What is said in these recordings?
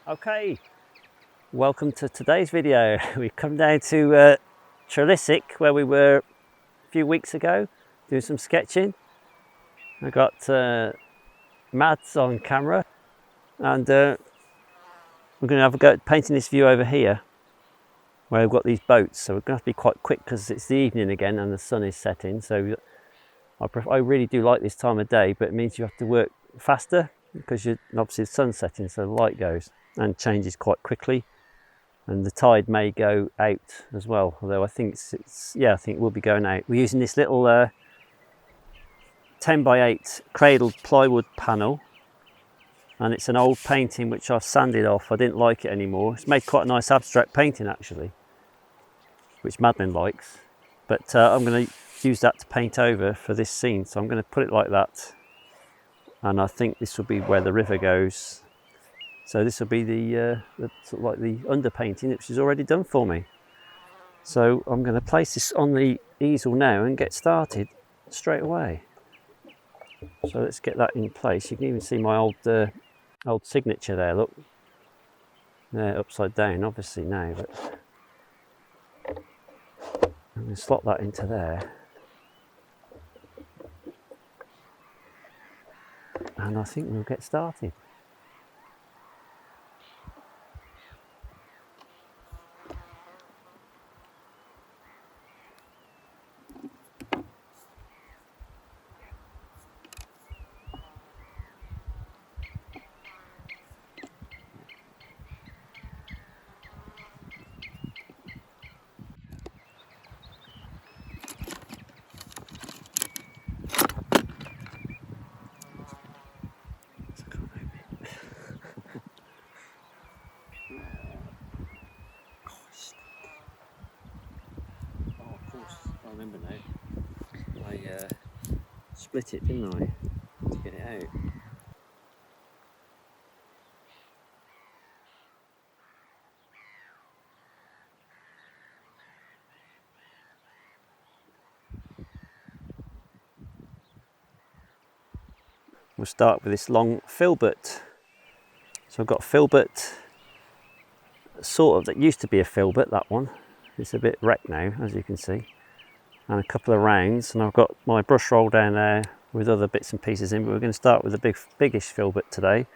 Okay, welcome to today's video. We've come down to Trelissick where we were a few weeks ago doing some sketching. I got Mads on camera and we're going to have a go at painting this view over here where we've got these boats, so we're going to have to be quite quick because it's the evening again and the sun is setting. So I really do like this time of day, but it means you have to work faster because obviously the sun's setting, so the light goes and changes quite quickly, and the tide may go out as well, although I think I think we'll be going out. We're using this little 10 by 8 cradled plywood panel, and it's an old painting which I've sanded off. I didn't like it anymore. It's made quite a nice abstract painting actually, which Madeleine likes, but I'm going to use that to paint over for this scene, so I'm going to put it like that, and I think this will be where the river goes. So this will be the sort of like the underpainting, which is already done for me. So I'm going to place this on the easel now and get started straight away. So let's get that in place. You can even see my old signature there. Look, they're upside down, obviously now, but I'm going to slot that into there. And I think we'll get started. I remember now. I split it, didn't I, to get it out. We'll start with this long filbert. So I've got filbert, sort of, that used to be a filbert, that one. It's a bit wrecked now, as you can see. And a couple of rounds, and I've got my brush roll down there with other bits and pieces in, but we're going to start with the biggish filbert today.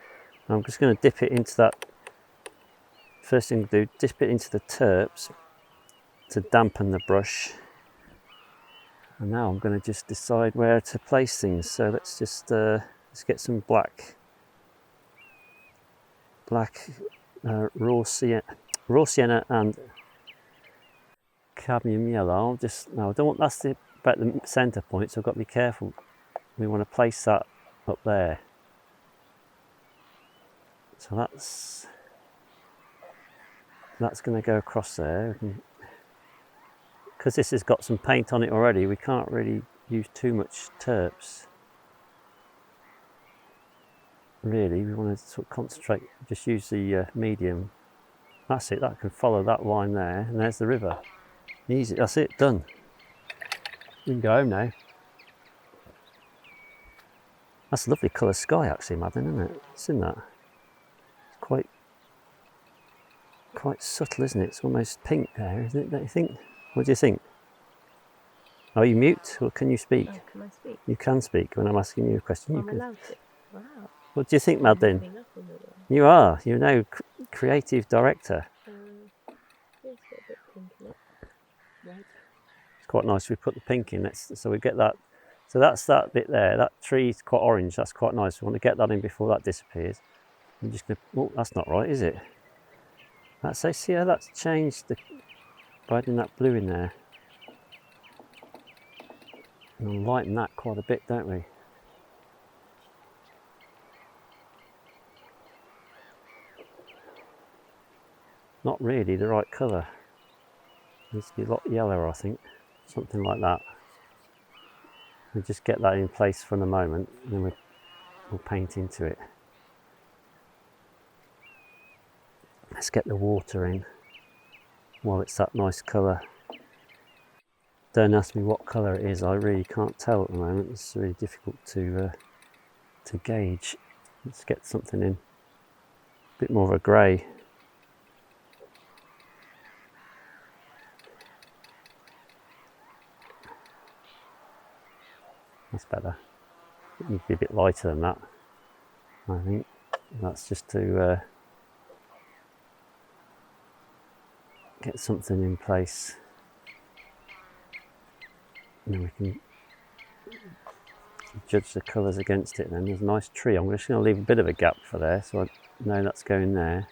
I'm just going to dip it into that. First thing to do, dip it into the terps to dampen the brush. And now I'm going to just decide where to place things. So let's just let's get some black raw sienna and cadmium yellow. I don't want that's about the centre point, so I've got to be careful. We want to place that up there. So that's going to go across there. Because this has got some paint on it already, we can't really use too much terps. Really, we want to sort of concentrate, just use the medium. That's it, that can follow that line there, and there's the river. Easy, that's it, done. We can go home now. That's a lovely colour sky actually, Madeleine, isn't it? Seen that? It's quite subtle, isn't it? It's almost pink there, isn't it, don't you think? What do you think? Are you mute, or can you speak? Oh, can I speak? You can speak when I'm asking you a question. I'm allowed to. Wow. What do you think, Madeleine? You are. You're now creative director. It's got a bit pink in it. Red. It's quite nice. We put the pink in. So we get that. So that's that bit there. That tree's quite orange. That's quite nice. We want to get that in before that disappears. I'm just going to. Oh, that's not right, is it? See how that's changed by adding that blue in there. And we'll lighten that quite a bit, don't we? Not really the right colour. Needs to be a lot yellower, I think. Something like that. We'll just get that in place for the moment, and then we'll paint into it. Let's get the water in while it's that nice colour. Don't ask me what colour it is, I really can't tell at the moment. It's really difficult to gauge. Let's get something in. bit more of a grey. That's better. It needs to be a bit lighter than that, I think. That's just to get something in place. And then we can judge the colours against it. Then there's a nice tree. I'm just going to leave a bit of a gap for there, so I know that's going there.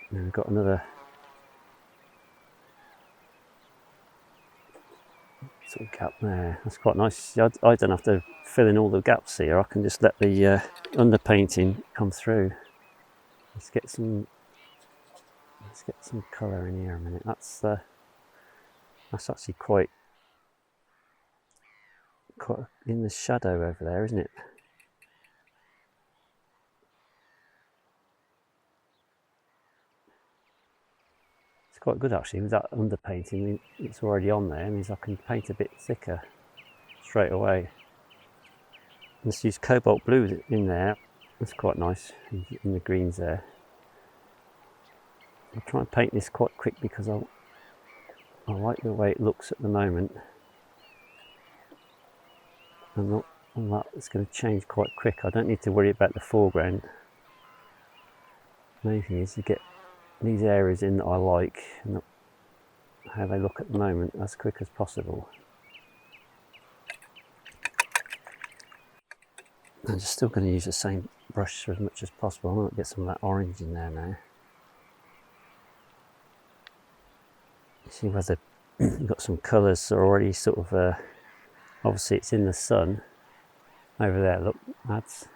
And then we've got another sort of gap there. That's quite nice. I don't have to fill in all the gaps here. I can just let the underpainting come through. Let's get some colour in here a minute. That's actually quite in the shadow over there, isn't it? It's quite good actually with that underpainting. It's already on there. It means I can paint a bit thicker straight away. Let's use cobalt blue in there. That's quite nice in the greens there. I'll try and paint this quite quick because I like the way it looks at the moment. And that it's going to change quite quick. I don't need to worry about the foreground. The main thing is to get these areas in that I like and how they look at the moment as quick as possible. I'm just still going to use the same brush for as much as possible. I want to get some of that orange in there now. You see whether you've got some colours that are already sort of, obviously it's in the sun over there, look, it's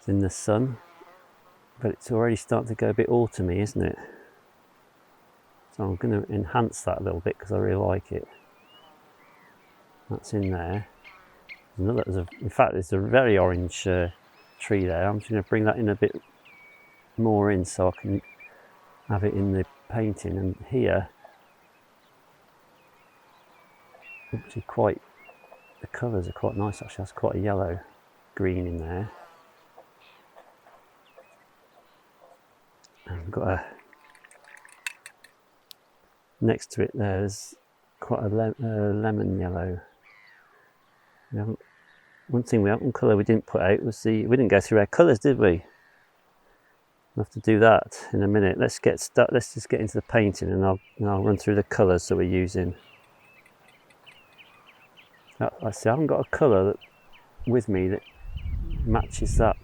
in the sun, but it's already starting to go a bit autumny, isn't it? So I'm going to enhance that a little bit because I really like it. That's in there. In fact, there's a very orange tree there. I'm just going to bring that in a bit more in so I can have it in the painting. And here, actually the colours are quite nice actually. That's quite a yellow green in there. And we've got next to it there's quite a lemon yellow. One colour we didn't put out was we didn't go through our colours, did we? We'll have to do that in a minute. Let's just get into the painting and I'll run through the colours that we're using. I see I haven't got a colour with me that matches that.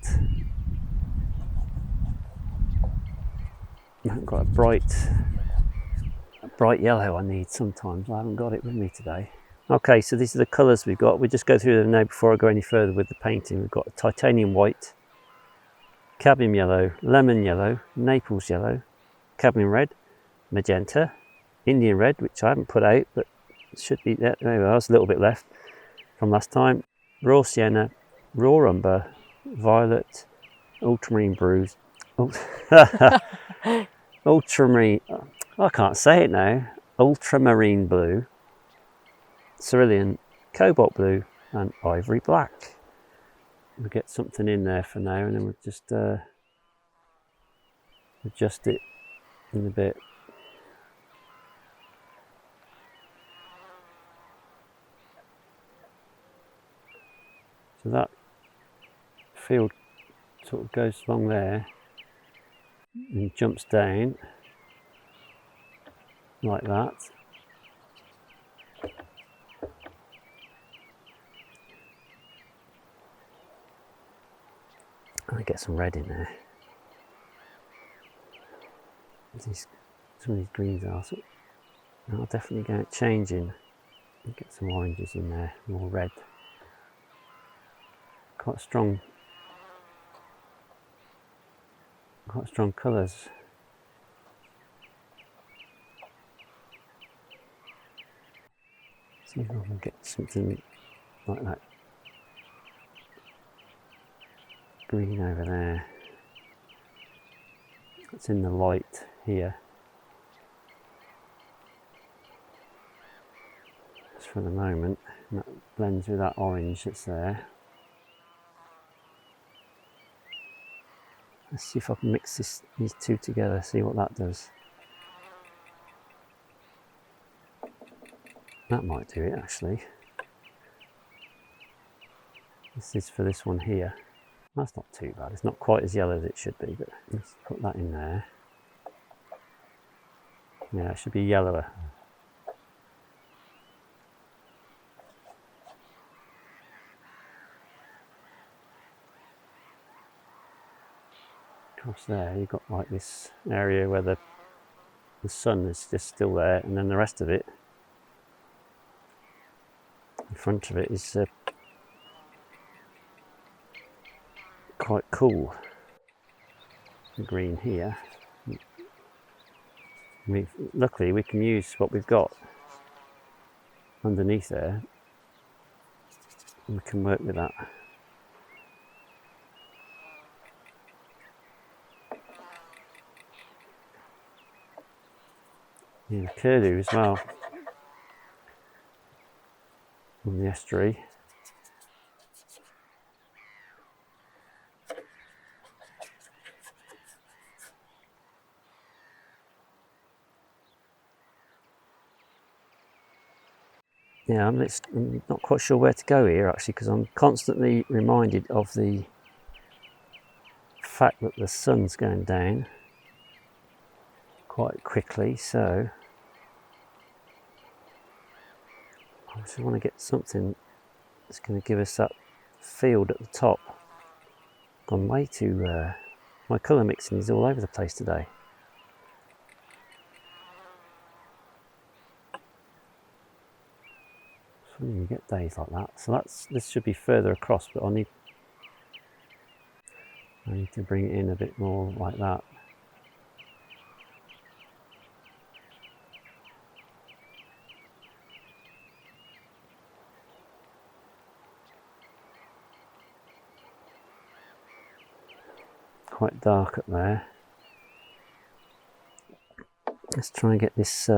I haven't got a bright yellow I need sometimes. I haven't got it with me today. Okay, so these are the colours we've got. We just go through them now before I go any further with the painting. We've got titanium white, cadmium yellow, lemon yellow, Naples yellow, cadmium red, magenta, Indian red, which I haven't put out, but it should be there. There was a little bit left from last time. Raw sienna, raw umber, violet, ultramarine bruise. Ultramarine. I can't say it now. Ultramarine blue, cerulean, cobalt blue, and ivory black. We'll get something in there for now, and then we'll just adjust it in a bit. So that field sort of goes along there and jumps down like that. I get some red in there. Some of these greens are. So I'll definitely get changing. Get some oranges in there, more red. Quite strong colours. See if I can get something like that green over there. It's in the light here. Just for the moment, and that blends with that orange that's there. Let's see if I can mix these two together, see what that does. That might do it actually. This is for this one here. That's not too bad. It's not quite as yellow as it should be, but let's put that in there. Yeah, it should be yellower. Across there, you've got like this area where the sun is just still there, and then the rest of it, in front of it, is quite cool. The green here. Luckily, we can use what we've got underneath there. We can work with that. Yeah, the curlew as well on the estuary. Yeah, I'm not quite sure where to go here actually, because I'm constantly reminded of the fact that the sun's going down quite quickly, so I just want to get something that's going to give us that field at the top. Gone way too, my colour mixing is all over the place today. It's funny you get days like that. So this should be further across, but I need to bring it in a bit more like that. Quite dark up there. Let's try and get this.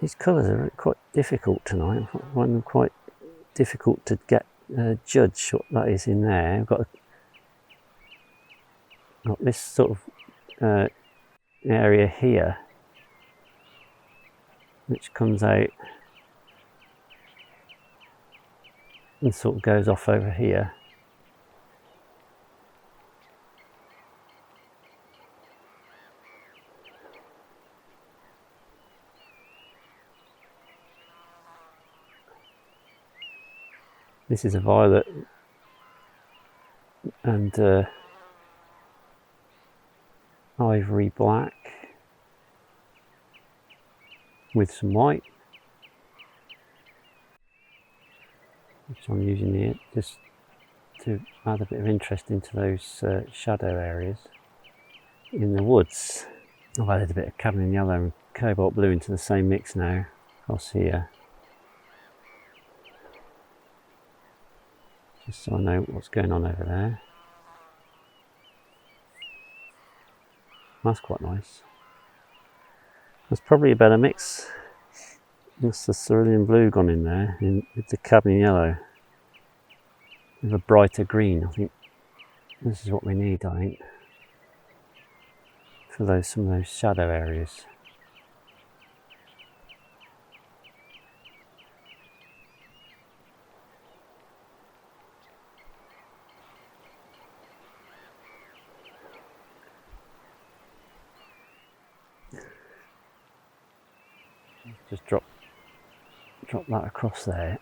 These colours are quite difficult tonight. I find them quite difficult to get judge what that is in there. I've got this sort of area here, which comes out and sort of goes off over here. This is a violet and ivory black with some white, which I'm using here just to add a bit of interest into those shadow areas in the woods. I've added a bit of cadmium yellow and cobalt blue into the same mix now across here, just so I know what's going on over there. That's quite nice. That's probably a better mix. That's the cerulean blue gone in there with the cadmium yellow with a brighter green. I think this is what we need, I think, for some of those shadow areas. Just drop that across there.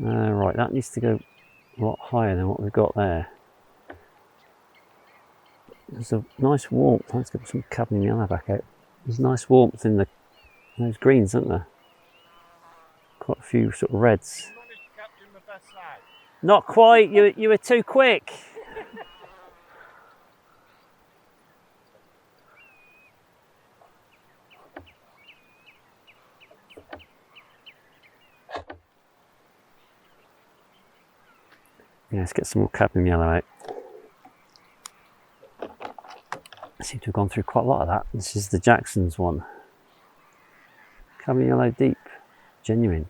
Right, that needs to go a lot higher than what we've got there. There's a nice warmth. Let's get some cadmium yellow back out. There's nice warmth in those greens, aren't there? Quite a few sort of reds. You managed to capture the best side. Not quite. You were too quick. Yeah, let's get some more cadmium yellow out. I seem to have gone through quite a lot of that. This is the Jackson's one. Cadmium yellow deep, genuine.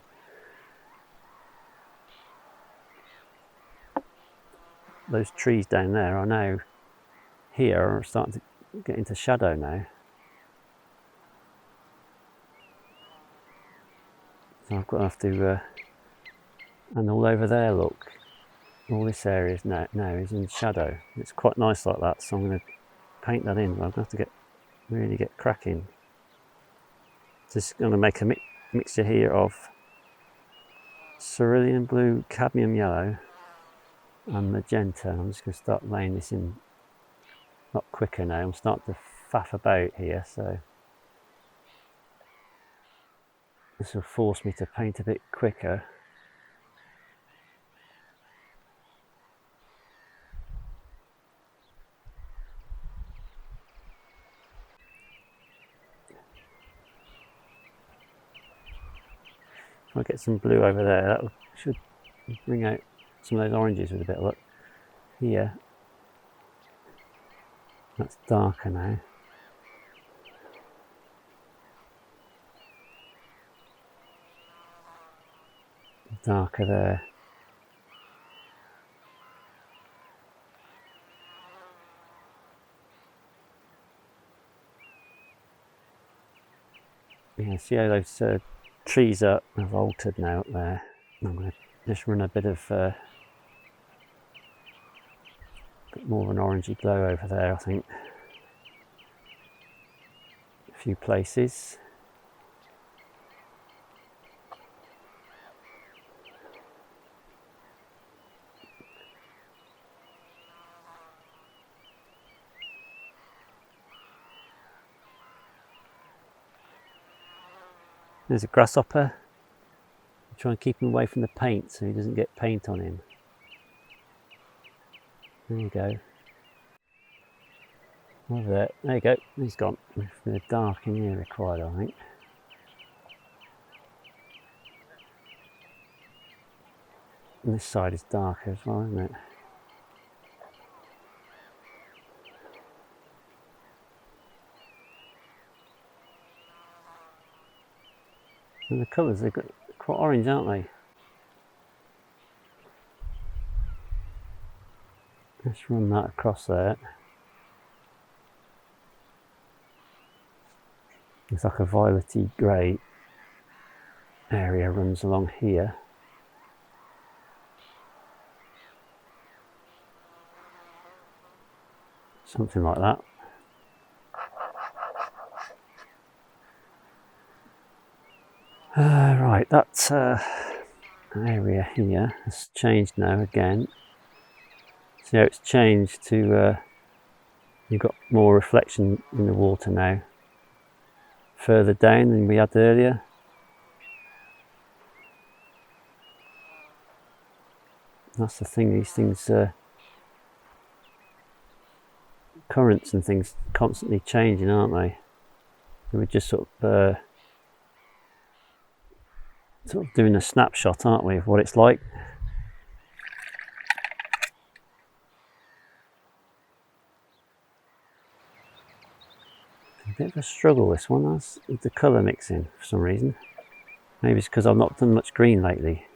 those trees down there are now here are starting to get into shadow now. So I've got to have to, and all over there, look, all this area is now is in shadow. It's quite nice like that, so I'm going to paint that in. I'm going to have to really get cracking. Just going to make a mixture here of cerulean blue, cadmium yellow and magenta. I'm just going to start laying this in a lot quicker now. I'm starting to faff about here, so this will force me to paint a bit quicker. If I get some blue over there, that should bring out some of those oranges with a bit of luck. Here, that's darker now. Darker there. Yeah, see how those trees have altered now up there. I'm going to just run a bit more of an orangey glow over there, I think. A few places. There's a grasshopper. I'm trying to keep him away from the paint so he doesn't get paint on him. There you go. Over there. There you go. He's gone. With a dark in here required, I think. And this side is darker as well, isn't it? And the colours, they're quite orange, aren't they? Let's run that across there. It's like a violety grey area runs along here. Something like that. Right, that area here has changed now again. See how it's changed to, you've got more reflection in the water now. Further down than we had earlier. That's the thing, these things, currents and things constantly changing, aren't they? So we're just sort of doing a snapshot, aren't we, of what it's like. A bit of a struggle this one, that's with the colour mixing for some reason. Maybe it's because I've not done much green lately.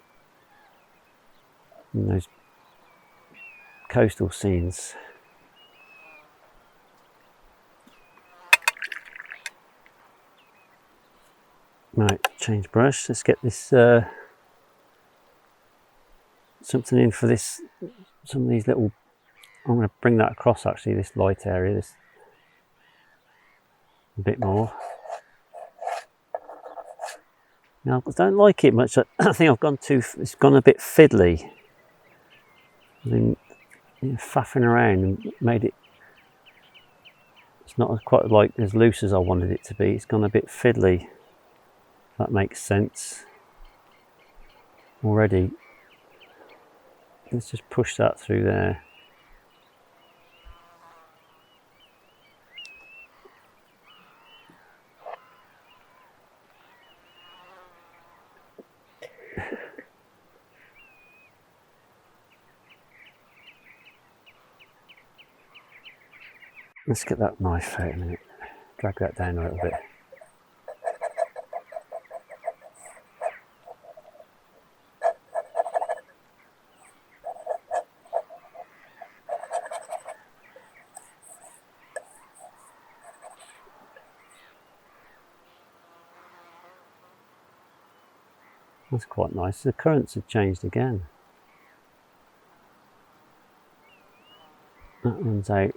In those coastal scenes. Right, change brush. Let's get this something in for this. Some of these little. I'm going to bring that across actually. This light area. This a bit more. Now I don't like it much. I think I've gone too. It's gone a bit fiddly. I've been faffing around and made it. It's not quite like as loose as I wanted it to be. It's gone a bit fiddly. If that makes sense. Already. Let's just push that through there. Let's get that knife out a minute. Drag that down a little bit. That's quite nice. The currents have changed again. That runs out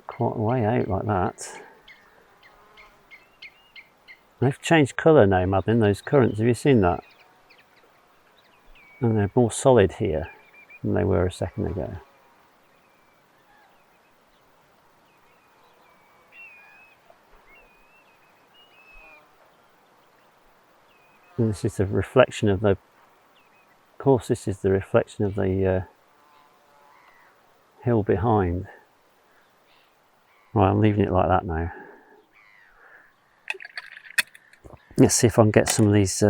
quite a way out like that. They've changed colour now, Madeleine, those currents. Have you seen that? And they're more solid here than they were a second ago. And this is the reflection of the, of course this is the reflection of the hill behind. Right, I'm leaving it like that now. Let's see if I can get some of these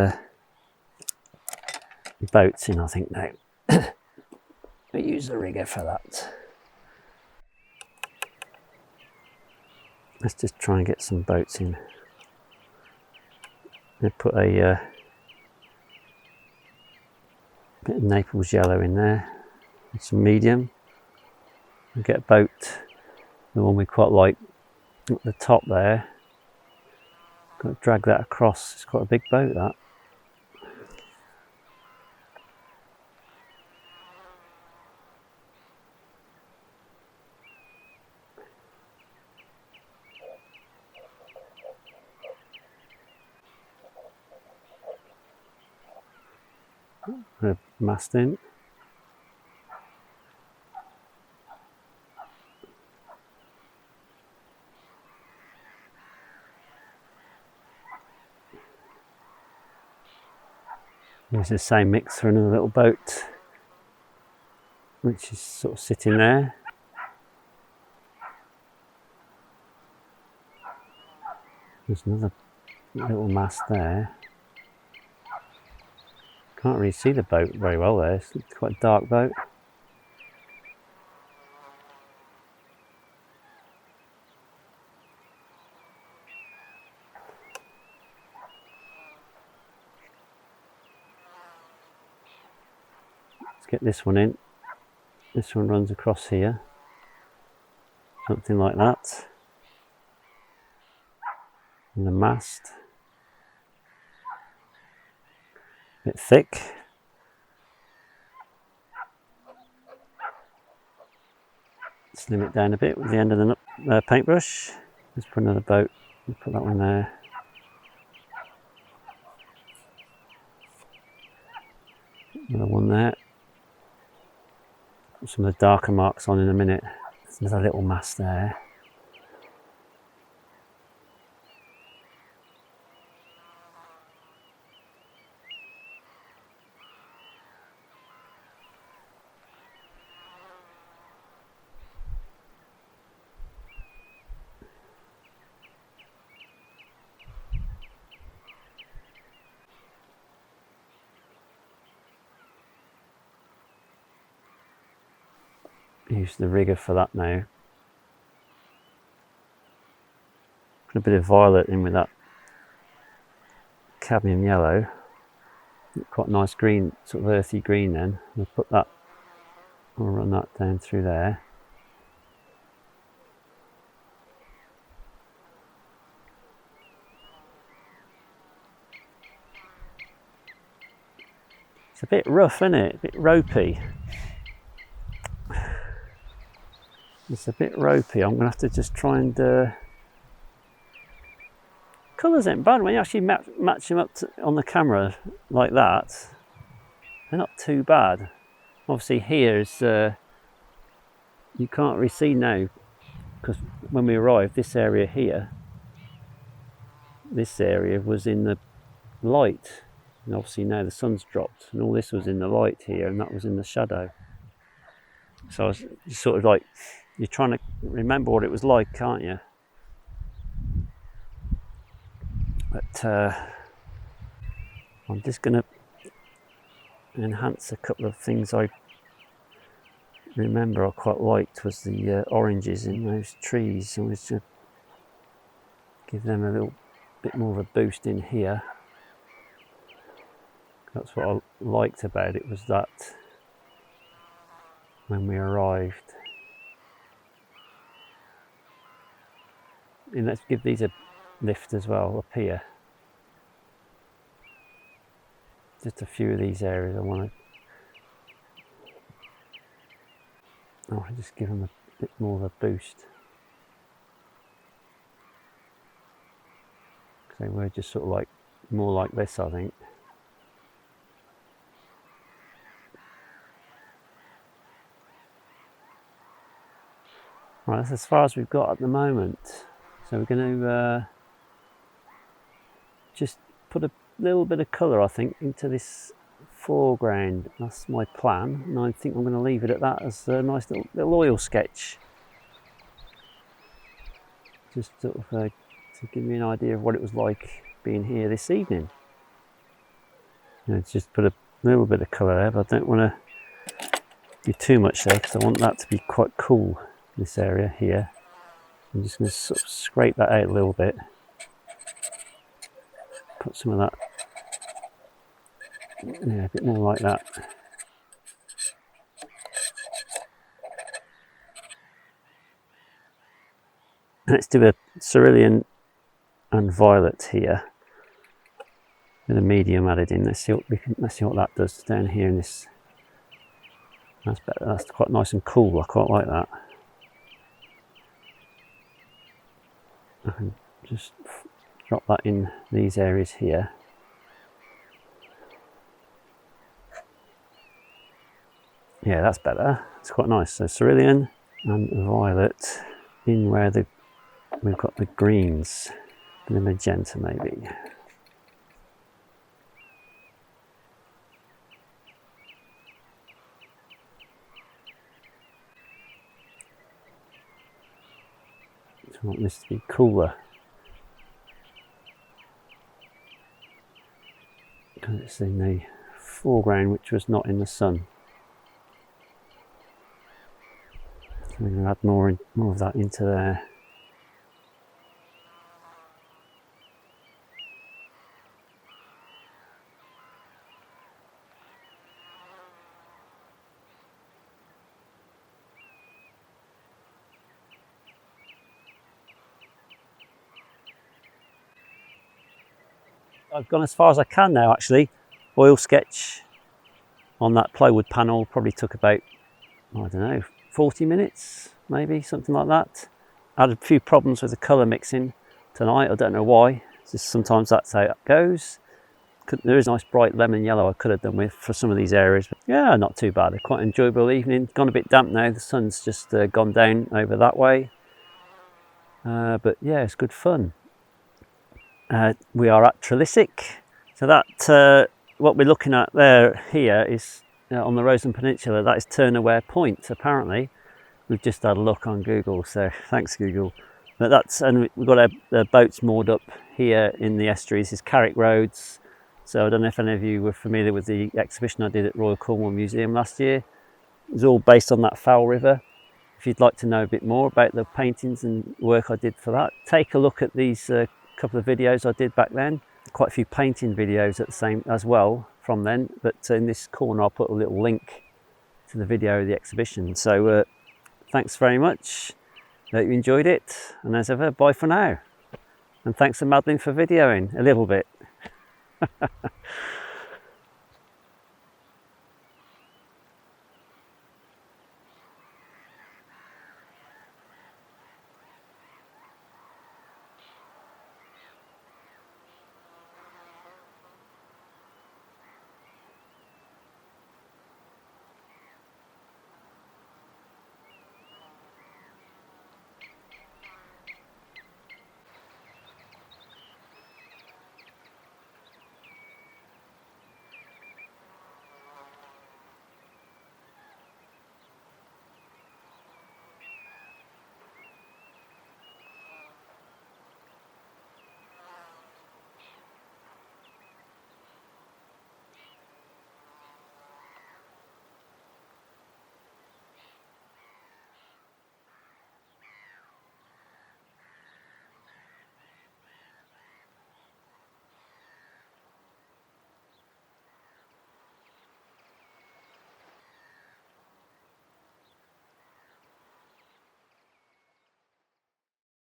boats in, I think now. I use the rigger for that. Let's just try and get some boats in. I put a bit of Naples yellow in there, and some medium. And get a boat, the one we quite like, at the top there. Got to drag that across. It's quite a big boat, that. Put a mast in. Use the same mix for another little boat, which is sort of sitting there. There's another little mast there. Can't really see the boat very well there, it's quite a dark boat. Let's get this one in. This one runs across here. Something like that. And the mast. A bit thick. Slim it down a bit with the end of the paintbrush. Let's put another boat. We'll put that one there. Another one there. Put some of the darker marks on in a minute. There's another little mast there. Use the rigger for that now. Put a bit of violet in with that cadmium yellow. Quite nice green, sort of earthy green then. We'll put that, we'll run that down through there. It's a bit rough, isn't it? A bit ropey. It's a bit ropey. I'm going to have to just try and... Colours ain't bad. When you actually match them up on the camera like that, they're not too bad. Obviously here is... you can't really see now, because when we arrived, this area here, this area was in the light. And obviously now the sun's dropped, and all this was in the light here, and that was in the shadow. So I was sort of like... You're trying to remember what it was like, can't you? But I'm just going to enhance a couple of things I remember I quite liked was the oranges in those trees. I was to give them a little bit more of a boost in here. That's what I liked about it, was that when we arrived. And let's give these a lift as well up here. just a few of these areas I want to. Oh, just give them a bit more of a boost. They were just sort of like more like this, I think. Right, that's as far as we've got at the moment. So we're going to just put a little bit of colour, I think, into this foreground. That's my plan, and I think I'm going to leave it at that as a nice little oil sketch. Just sort of to give me an idea of what it was like being here this evening. Just put a little bit of colour there, but I don't want to do too much there because I want that to be quite cool, this area here. I'm just going to sort of scrape that out a little bit. Put some of that, yeah, a bit more like that. Let's do a cerulean and violet here. With a medium added in. Let's see what that does down here in this. That's better. That's quite nice and cool. I quite like that. I can just drop that in these areas here. Yeah, that's better. It's quite nice. So cerulean and violet in where we've got the greens and the magenta maybe. I want this to be cooler because it's in the foreground, which was not in the sun. So we're going to add more of that into there. I've gone as far as I can now, actually. Oil sketch on that plywood panel probably took about, I don't know, 40 minutes, maybe, something like that. I had a few problems with the colour mixing tonight, I don't know why. It's just sometimes that's how it goes. There is a nice bright lemon yellow I could have done with for some of these areas. But yeah, not too bad. A quite enjoyable evening. Gone a bit damp now, the sun's just gone down over that way. But yeah, it's good fun. We are at Trelissick, so that what we're looking at there here is on the Rosen Peninsula. That is Turnaware Point. Apparently, we've just had a look on Google, so thanks Google. But and we've got our boats moored up here in the estuary. This is Carrick Roads. So I don't know if any of you were familiar with the exhibition I did at Royal Cornwall Museum last year. It was all based on that foul river. If you'd like to know a bit more about the paintings and work I did for that, take a look at these couple of videos I did back then. Quite a few painting videos at the same as well from then, but in this corner I'll put a little link to the video of the exhibition. So thanks very much. Hope you enjoyed it, and as ever, bye for now. And thanks to Madeleine for videoing a little bit.